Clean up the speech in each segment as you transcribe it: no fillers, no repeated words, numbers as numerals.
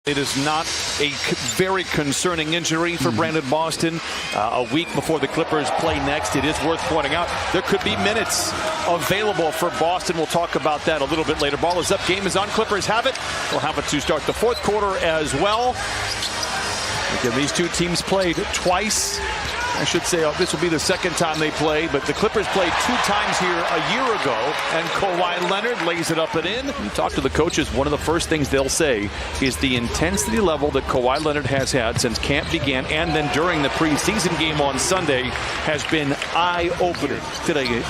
It is not a very concerning injury for Brandon Boston. A week before the Clippers play next, it is worth pointing out there could be minutes available for Boston. We'll talk about that a little bit later. Ball is up. Game is on. Clippers have it. We'll have it to start the fourth quarter as well. Again, these two teams played twice. I should say this will be the second time they play, but the Clippers played 2 times here a year ago, and Kawhi Leonard lays it up and in. You talk to the coaches, one of the first things they'll say is the intensity level that Kawhi Leonard has had since camp began, and then during the preseason game on Sunday, has been eye-opening today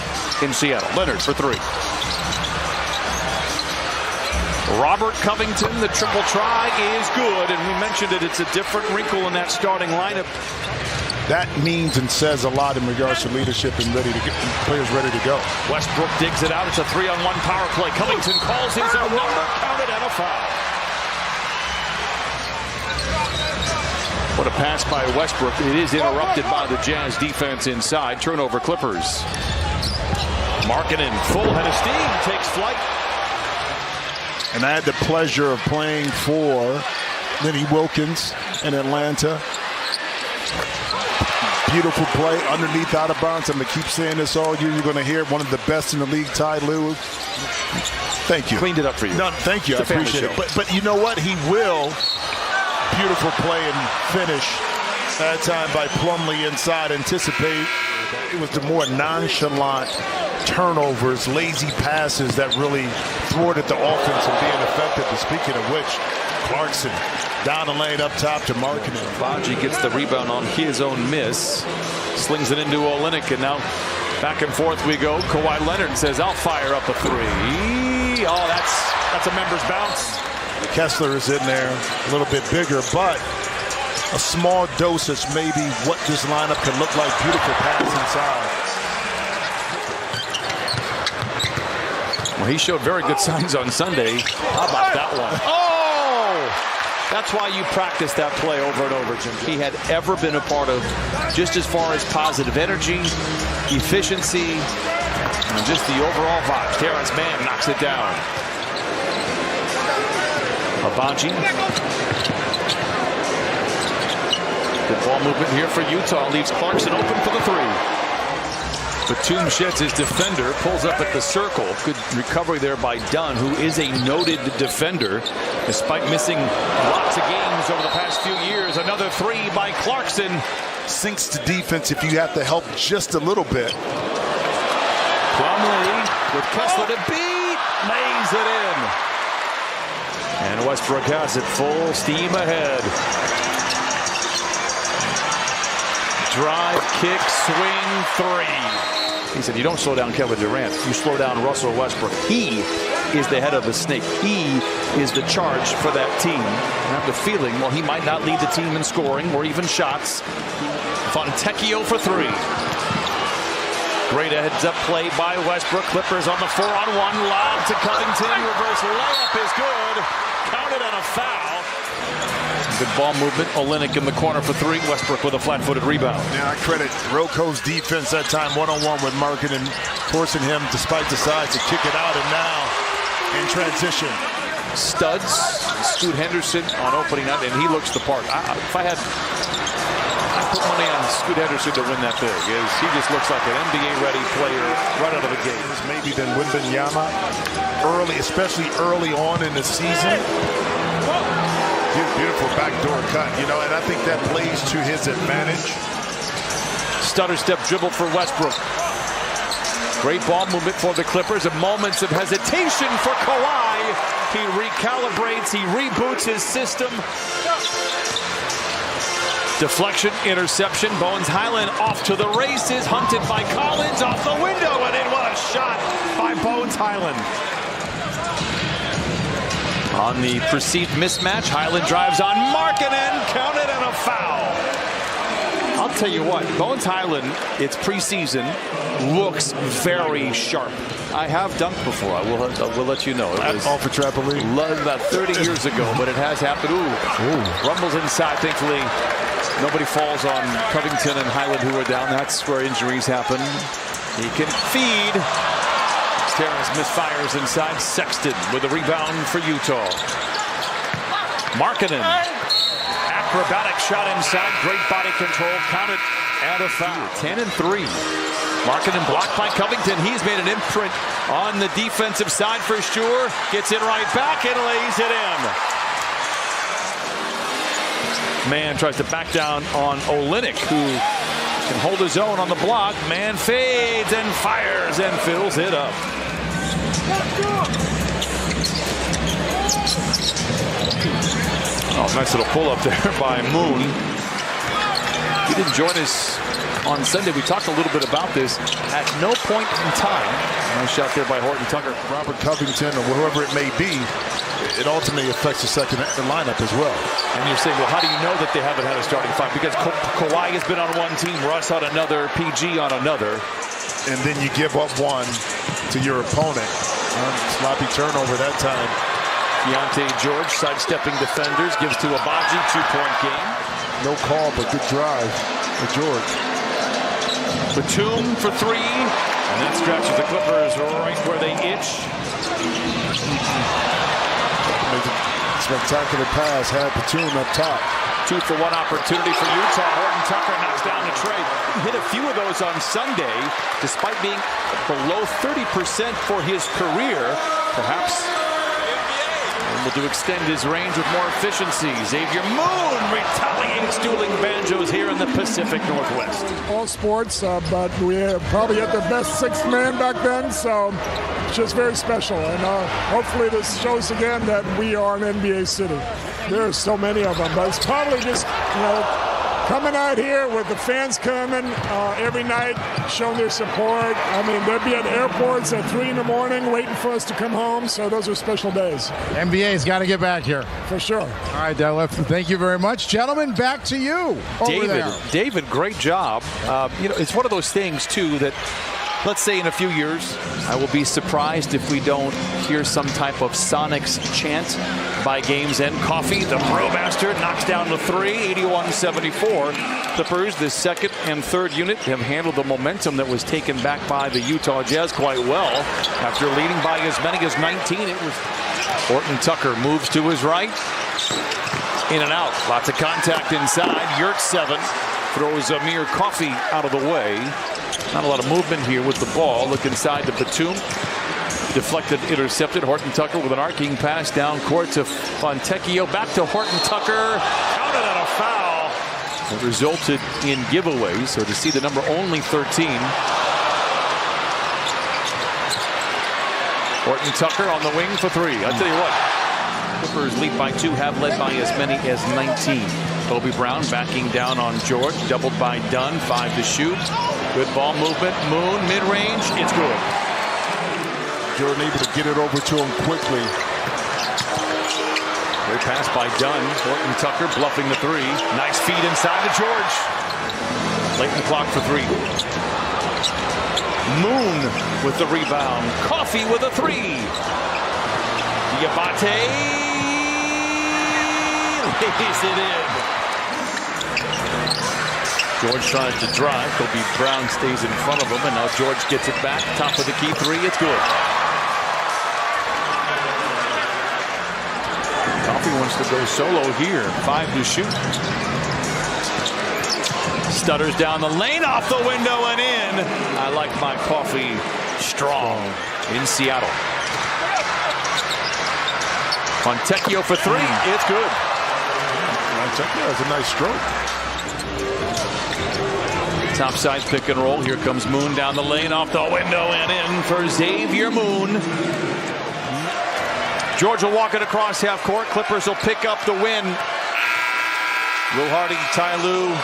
in Seattle. Leonard for 3. Robert Covington, the triple try is good, and we mentioned it. It's a different wrinkle in that starting lineup. That means and says a lot in regards to leadership and players ready to go. Westbrook digs it out. It's a 3-on-1 power play. Covington calls his own number, counted, and a foul. What a pass by Westbrook. It is interrupted by the Jazz defense inside. Turnover Clippers. Markkanen, full head of steam, takes flight. And I had the pleasure of playing for Lenny Wilkins in Atlanta. Beautiful play underneath, out of bounds. I'm going to keep saying this all year. You're going to hear one of the best in the league, Ty Lue. Thank you. Cleaned it up for you. No, thank you. I appreciate it. But you know what? He will. Beautiful play and finish. That time by Plumlee inside. Anticipate. It was the more nonchalant turnovers, lazy passes that really thwarted the offense from being effective. And speaking of which, Clarkson down the lane up top to Markkanen. Baji gets the rebound on his own miss. Slings it into Olynyk, and now back and forth we go. Kawhi Leonard says, I'll fire up a 3. Oh, that's a member's bounce. Kessler is in there a little bit bigger, but a small dosage maybe what this lineup can look like. Beautiful pass inside. Well, he showed very good signs on Sunday. How about that one? Oh! That's why you practice that play over and over, Jim. He had ever been a part of, just as far as positive energy, efficiency, and just the overall vibe. Terrence Mann knocks it down. Abaji. Good ball movement here for Utah. Leaves Clarkson open for the 3. Batum sheds his defender, pulls up at the circle. Good recovery there by Dunn, who is a noted defender, despite missing lots of games over the past few years. Another 3 by Clarkson. Sinks to defense if you have to help just a little bit. Plumlee with Kessler to beat, lays it in. And Westbrook has it full steam ahead. Drive, kick, swing, 3. He said, you don't slow down Kevin Durant. You slow down Russell Westbrook. He is the head of the snake. He is the charge for that team. I have the feeling, well, he might not lead the team in scoring or even shots. Fontecchio for 3. Great heads-up play by Westbrook. Clippers on the 4-on-1. Lob to Covington. Reverse layup is good. Counted on a foul. Good ball movement. Olynyk in the corner for 3. Westbrook with a flat-footed rebound. Yeah, I credit Roko's defense that time, one-on-one with Markkanen, forcing him, despite the size, to kick it out, and now in transition. Studs, Scoot Henderson on opening night, and he looks the part. If I put money on Scoot Henderson to win that thing, he just looks like an NBA-ready player right out of the gate. Maybe than Wembanyama early, especially early on in the season. Beautiful backdoor cut, and I think that plays to his advantage. Stutter step dribble for Westbrook. Great ball movement for the Clippers, and moments of hesitation for Kawhi. He recalibrates, he reboots his system. Deflection, interception. Bones Hyland off to the races, hunted by Collins off the window, and in. What a shot by Bones Hyland. On the perceived mismatch, Hyland drives on Markkanen, counted, and a foul. I'll tell you what, Bones Hyland, it's preseason, looks very sharp. I have dunked before. I will let you know. It was all for trampoline. About 30 years ago, but it has happened. Ooh. Rumbles inside. Thankfully, nobody falls on Covington and Hyland, who are down. That's where injuries happen. He can feed. Terrence misfires inside. Sexton with a rebound for Utah. Markkanen. Acrobatic shot inside. Great body control. Counted and a foul. 10-3. Markkanen blocked by Covington. He's made an imprint on the defensive side for sure. Gets it right back and lays it in. Mann tries to back down on Olynyk, who can hold his own on the block. Mann fades and fires and fills it up. Oh, nice little pull up there by Moon. He didn't join us on Sunday. We talked a little bit about this. At no point in time, nice shot there by Horton Tucker. Robert Covington or whoever it may be, it ultimately affects the second lineup as well. And you're saying, well, how do you know that they haven't had a starting five? Because Kawhi has been on one team, Russ on another, PG on another. And then you give up one to your opponent. Sloppy turnover that time. Keontae George sidestepping defenders, gives to Agbaji, 2-point game. No call, but good drive for George. Batum for three, and that stretches the Clippers right where they itch. Spectacular pass, had Batum up top. 2-for-1 opportunity for Utah. Horton Tucker knocks down the tray. Hit a few of those on Sunday, despite being below 30% for his career. Perhaps able to extend his range with more efficiency. Xavier Moon retaliates, dueling banjos here in the Pacific Northwest. All sports, but we probably had the best sixth man back then, so it's just very special. And hopefully this shows again that we are an NBA city. There are so many of them, but it's probably just, coming out here with the fans coming every night, showing their support. I mean, they'll be at airports at 3 in the morning waiting for us to come home, so those are special days. NBA's got to get back here. For sure. All right, Detlef, thank you very much. Gentlemen, back to you. David, great job. It's one of those things, too, that let's say in a few years, I will be surprised if we don't hear some type of Sonics chant by game's end. Coffee, the Brewmaster, knocks down the three, 81-74. Clippers, the second and third unit, have handled the momentum that was taken back by the Utah Jazz quite well. After leading by as many as 19, it was Horton Tucker moves to his right. In and out. Lots of contact inside. Yurt 7 throws Amir Coffee out of the way. Not a lot of movement here with the ball. Look inside to Batum. Deflected, intercepted. Horton Tucker with an arcing pass down court to Fontecchio. Back to Horton Tucker. Counted on a foul. It resulted in giveaways. So to see the number only 13. Horton Tucker on the wing for three. I'll tell you what. Clippers lead by 2, have led by as many as 19. Kobe Brown backing down on George. Doubled by Dunn. 5 to shoot. Good ball movement. Moon, mid-range. It's good. Jordan able to get it over to him quickly. Great pass by Dunn. Horton Tucker bluffing the three. Nice feed inside to George. Late in the clock for three. Moon with the rebound. Coffee with a three. Diabate lays it in. George tries to drive. Kobe Brown stays in front of him, and now George gets it back. Top of the key three. It's good. Coffee wants to go solo here. 5 to shoot. Stutters down the lane, off the window and in. I like my Coffee strong in Seattle. Fontecchio for three. It's good. Fontecchio has a nice stroke. Topside pick and roll. Here comes Moon down the lane, off the window and in for Xavier Moon. George will walk it across half court. Clippers will pick up the win. Will Hardy, Ty Lue,